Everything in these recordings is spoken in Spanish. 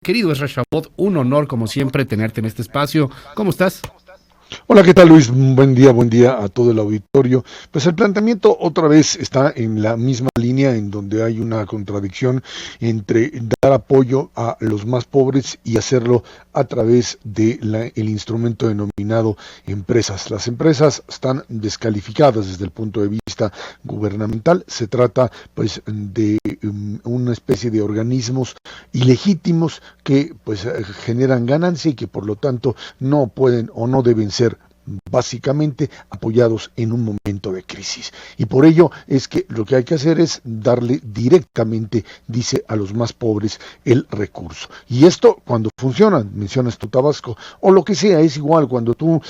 Querido Ezra Shabot, un honor como siempre tenerte en este espacio. ¿Cómo estás? Hola, ¿qué tal, Luis? Buen día a todo el auditorio. Pues el planteamiento otra vez está en la misma línea en donde hay una contradicción entre dar apoyo a los más pobres y hacerlo a través de el instrumento denominado empresas. Las empresas están descalificadas desde el punto de vista gubernamental. Se trata pues de una especie de organismos ilegítimos que pues generan ganancia y que por lo tanto no pueden o no deben ser básicamente apoyados en un momento de crisis. Y por ello es que lo que hay que hacer es darle directamente, dice, a los más pobres el recurso. Y esto cuando funciona, mencionas tu Tabasco, o lo que sea, es igual cuando tú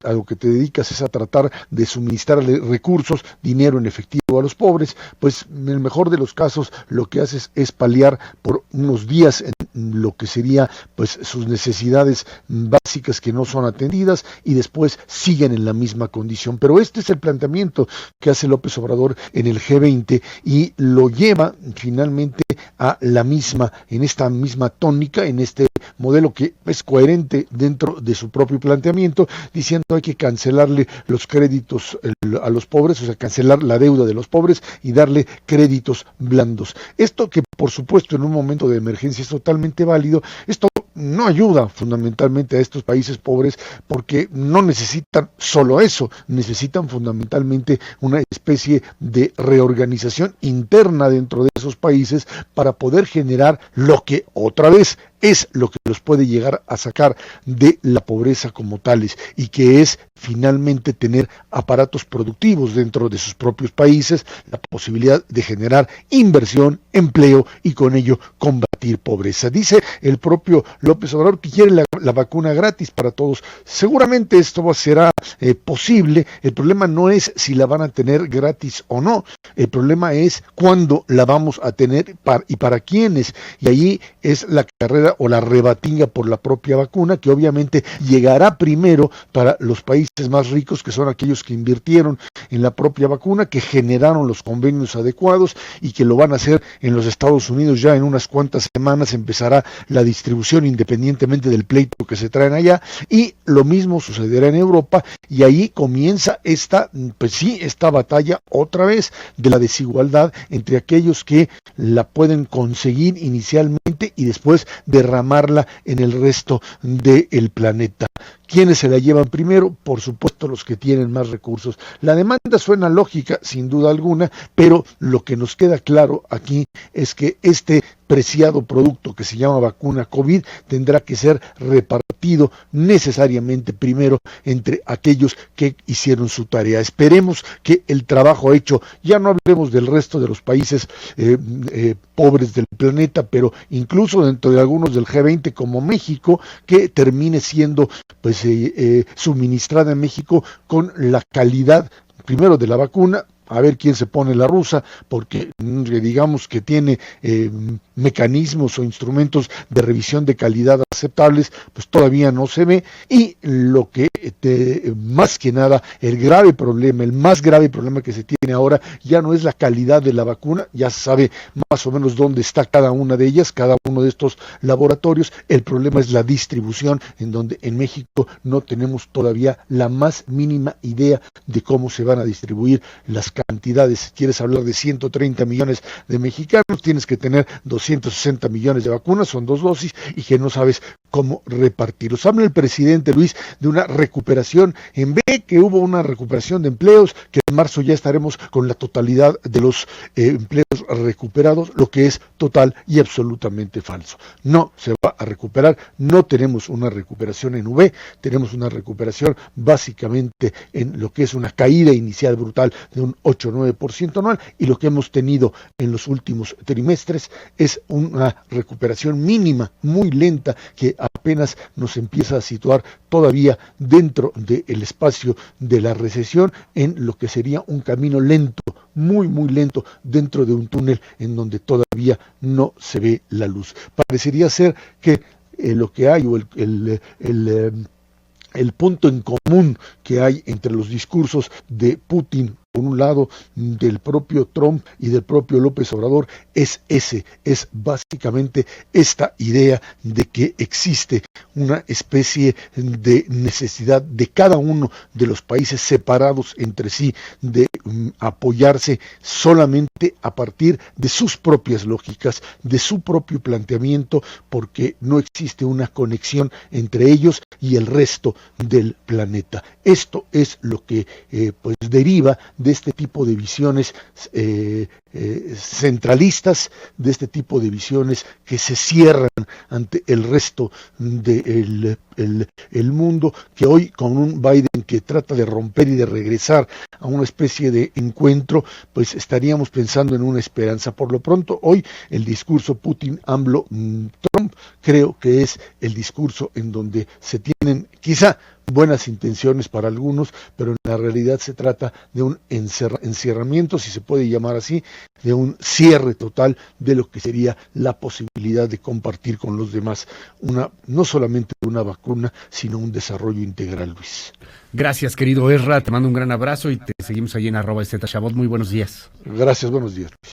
a lo que te dedicas es a tratar de suministrarle recursos, dinero en efectivo a los pobres, pues en el mejor de los casos lo que haces es paliar por unos días en lo que sería pues sus necesidades básicas que no son atendidas y después siguen en la misma condición. Pero este es el planteamiento que hace López Obrador en el G20 y lo lleva finalmente a en esta misma tónica, en este modelo que es coherente dentro de su propio planteamiento, diciendo hay que cancelarle los créditos a los pobres, o sea, cancelar la deuda de los pobres y darle créditos blandos. Esto que por supuesto en un momento de emergencia es totalmente válido, esto no ayuda fundamentalmente a estos países pobres porque no necesitan solo eso, necesitan fundamentalmente una especie de reorganización interna dentro de esos países para poder generar lo que otra vez es lo que los puede llegar a sacar de la pobreza como tales y que es finalmente tener aparatos productivos dentro de sus propios países, la posibilidad de generar inversión, empleo y con ello combatir pobreza. Dice el propio López Obrador que quiere la vacuna gratis para todos. Seguramente esto será posible. El problema no es si la van a tener gratis o no. El problema es cuándo la vamos a tener y para quiénes. Y allí es la carrera o la rebatinga por la propia vacuna, que obviamente llegará primero para los países más ricos, que son aquellos que invirtieron en la propia vacuna, que generaron los convenios adecuados y que lo van a hacer en los Estados Unidos. Ya en unas cuantas semanas empezará la distribución independientemente del pleito que se traen allá, y lo mismo sucederá en Europa, y ahí comienza esta batalla otra vez de la desigualdad entre aquellos que la pueden conseguir inicialmente y después derramarla en el resto del planeta. ¿Quiénes se la llevan primero? Por supuesto los que tienen más recursos. La demanda suena lógica, sin duda alguna, pero lo que nos queda claro aquí es que este preciado producto que se llama vacuna COVID tendrá que ser repartido necesariamente primero entre aquellos que hicieron su tarea. Esperemos que el trabajo hecho, ya no hablemos del resto de los países pobres del planeta, pero incluso dentro de algunos del G20 como México, que termine siendo pues suministrada en México con la calidad primero de la vacuna, a ver quién se pone la rusa, porque digamos que tiene mecanismos o instrumentos de revisión de calidad aceptables, pues todavía no se ve, y lo que más que nada, el más grave problema que se tiene ahora, ya no es la calidad de la vacuna, ya se sabe más o menos dónde está cada una de ellas, cada uno de estos laboratorios. El problema es la distribución, en donde en México no tenemos todavía la más mínima idea de cómo se van a distribuir las cantidades. Si quieres hablar de 130 millones de mexicanos, tienes que tener 260 millones de vacunas, son 2 dosis, y que no sabes cómo repartirlos. Habla el presidente Luis de una recuperación en B, que hubo una recuperación de empleos, que en marzo ya estaremos con la totalidad de los empleos recuperados, lo que es total y absolutamente falso. No se va a recuperar, no tenemos una recuperación en V, tenemos una recuperación básicamente en lo que es una caída inicial brutal de un 8 o 9% anual, y lo que hemos tenido en los últimos trimestres es una recuperación mínima, muy lenta, que apenas nos empieza a situar todavía dentro del espacio de la recesión, en lo que sería un camino lento, muy lento, dentro de un túnel en donde todavía no se ve la luz. Parecería ser que lo que hay, o el punto en común que hay entre los discursos de Putin por un lado del propio Trump y del propio López Obrador, es básicamente esta idea de que existe una especie de necesidad de cada uno de los países separados entre sí de apoyarse solamente a partir de sus propias lógicas, de su propio planteamiento, porque no existe una conexión entre ellos y el resto del planeta. Esto es lo que pues deriva de este tipo de visiones centralistas, de este tipo de visiones que se cierran ante el resto del el mundo, que hoy con un Biden que trata de romper y de regresar a una especie de encuentro, pues estaríamos pensando en una esperanza. Por lo pronto, hoy el discurso Putin, AMLO, Trump, creo que es el discurso en donde se tienen quizá buenas intenciones para algunos, pero en la realidad se trata de un encierramiento, si se puede llamar así, de un cierre total de lo que sería la posibilidad de compartir con los demás no solamente una vacuna, sino un desarrollo integral, Luis. Gracias, querido Ezra, te mando un gran abrazo y te seguimos ahí en @ZChabot. Muy buenos días. Gracias, buenos días.